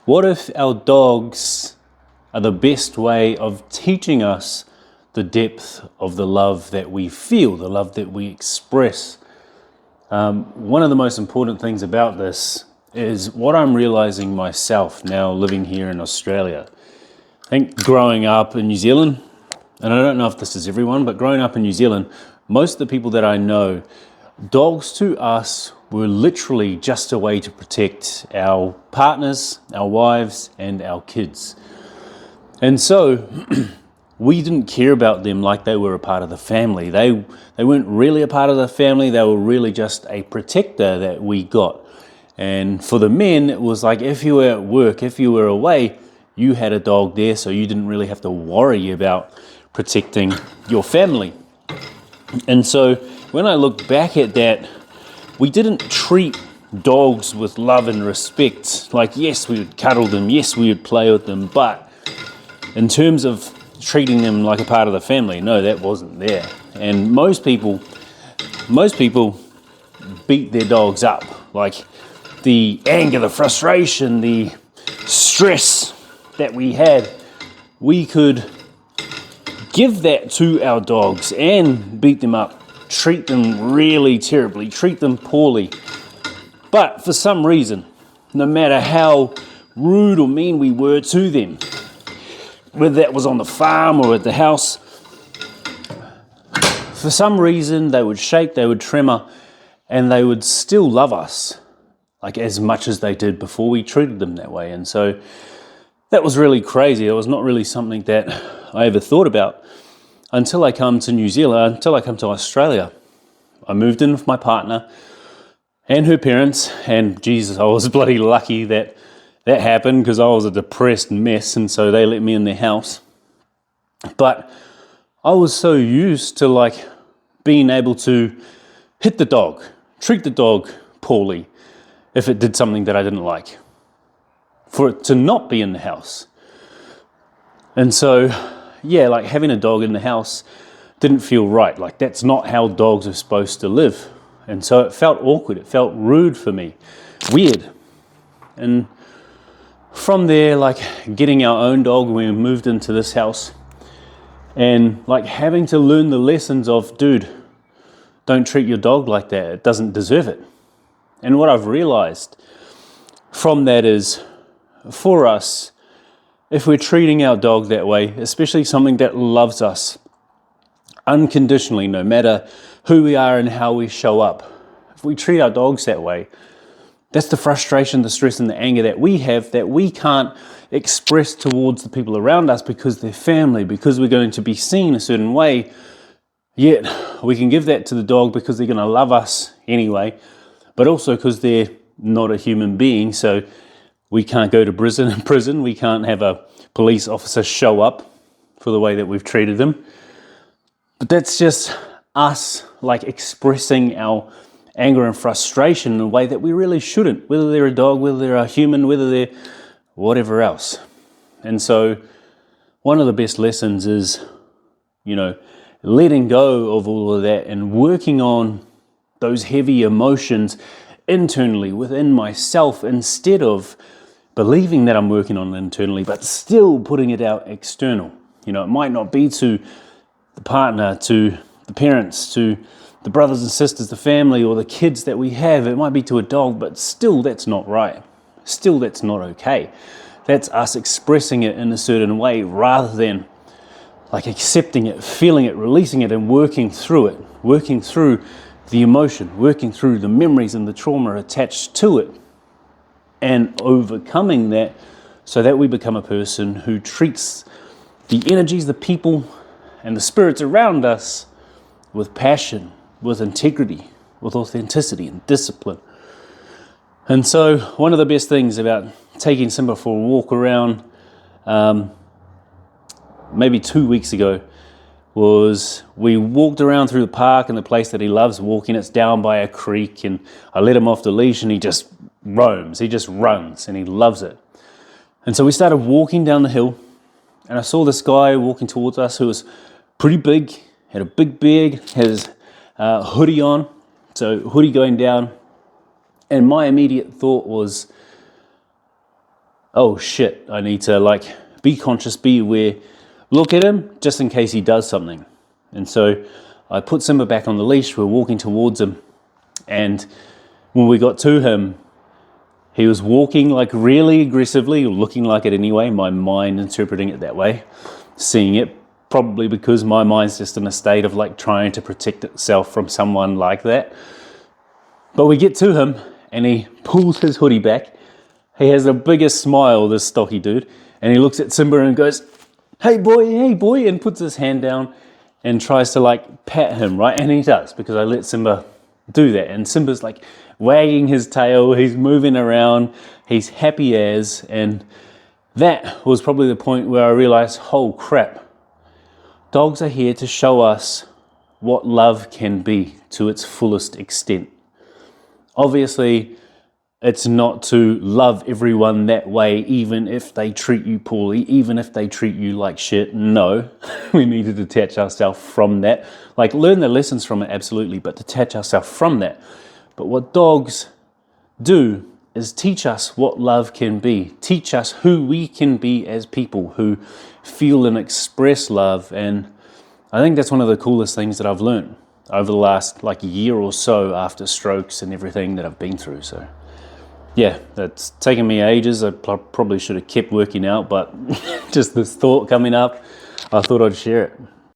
What if our dogs are the best way of teaching us the depth of the love that we feel, the love that we express? One of the most important things about this is what I'm realizing myself now living here in Australia. I think growing up in New Zealand, and I don't know if this is everyone, but growing up in New Zealand, most of the people that I know, dogs to us were literally just a way to protect our partners, our wives, and our kids. And so we didn't care about them like they were a part of the family. They weren't really a part of the family. They were really just a protector that we got. And for the men, it was like if you were at work, if you were away, you had a dog there, so you didn't really have to worry about protecting your family. And so when I look back at that, we didn't treat dogs with love and respect. Like, yes, we would cuddle them, yes, we would play with them, but in terms of treating them like a part of the family, no, that wasn't there. And most people beat their dogs up. Like the anger, the frustration, the stress that we had, we could give that to our dogs and beat them up, treat them really terribly, treat them poorly. But for some reason, no matter how rude or mean we were to them, whether that was on the farm or at the house, for some reason they would shake, they would tremor, and they would still love us, like as much as they did before we treated them that way. And so that was really crazy. It was not really something that I ever thought about until I come to New Zealand, until I come to Australia. I moved in with my partner and her parents, and Jesus, I was bloody lucky that happened because I was a depressed mess, and so they let me in their house. But I was so used to like being able to hit the dog, treat the dog poorly if it did something that I didn't like, for it to not be in the house. And so, yeah, like having a dog in the house didn't feel right. Like that's not how dogs are supposed to live. And so it felt awkward. It felt rude for me, weird. And from there, like getting our own dog when we moved into this house and like having to learn the lessons of, dude, don't treat your dog like that. It doesn't deserve it. And what I've realized from that is, for us, if we're treating our dog that way, especially something that loves us unconditionally, no matter who we are and how we show up, if we treat our dogs that way, that's the frustration, the stress, and the anger that we have that we can't express towards the people around us because they're family, because we're going to be seen a certain way. Yet we can give that to the dog because they're going to love us anyway, but also because they're not a human being. So we can't go to prison. We can't have a police officer show up for the way that we've treated them. But that's just us like expressing our anger and frustration in a way that we really shouldn't, whether they're a dog, whether they're a human, whether they're whatever else. And so one of the best lessons is, letting go of all of that and working on those heavy emotions internally within myself instead of believing that I'm working on it internally, but still putting it out external. It might not be to the partner, to the parents, to the brothers and sisters, the family, or the kids that we have. It might be to a dog, but still that's not right. Still that's not okay. That's us expressing it in a certain way rather than like accepting it, feeling it, releasing it, and working through it, working through the emotion, working through the memories and the trauma attached to it, and overcoming that so that we become a person who treats the energies, the people, and the spirits around us with passion, with integrity, with authenticity and discipline. And so one of the best things about taking Simba for a walk around maybe 2 weeks ago was we walked around through the park in the place that he loves walking. It's down by a creek, and I let him off the leash and he just roams, he just runs, and he loves it. And so we started walking down the hill, and I saw this guy walking towards us who was pretty big, had a big beard, had his hoodie on, so hoodie going down, and my immediate thought was, oh shit, I need to like be conscious, be aware, look at him just in case he does something. And so I put Simba back on the leash, we're walking towards him, and when we got to him, he was walking like really aggressively, or looking like it anyway, my mind interpreting it that way, seeing it, probably because my mind's just in a state of like trying to protect itself from someone like that. But we get to him and he pulls his hoodie back. He has the biggest smile, this stocky dude, and he looks at Simba and goes, hey boy, and puts his hand down and tries to like pat him, right? And he does, because I let Simba do that. And Simba's like wagging his tail, he's moving around, he's happy as, and that was probably the point where I realized, oh crap, dogs are here to show us what love can be to its fullest extent. Obviously, it's not to love everyone that way, even if they treat you poorly, even if they treat you like shit. No, we need to detach ourselves from that. Like, learn the lessons from it, absolutely, but detach ourselves from that. But what dogs do is teach us what love can be, teach us who we can be as people who feel and express love. And I think that's one of the coolest things that I've learned over the last like year or so after strokes and everything that I've been through. So yeah, that's taken me ages. I probably should have kept working out, but just this thought coming up, I thought I'd share it.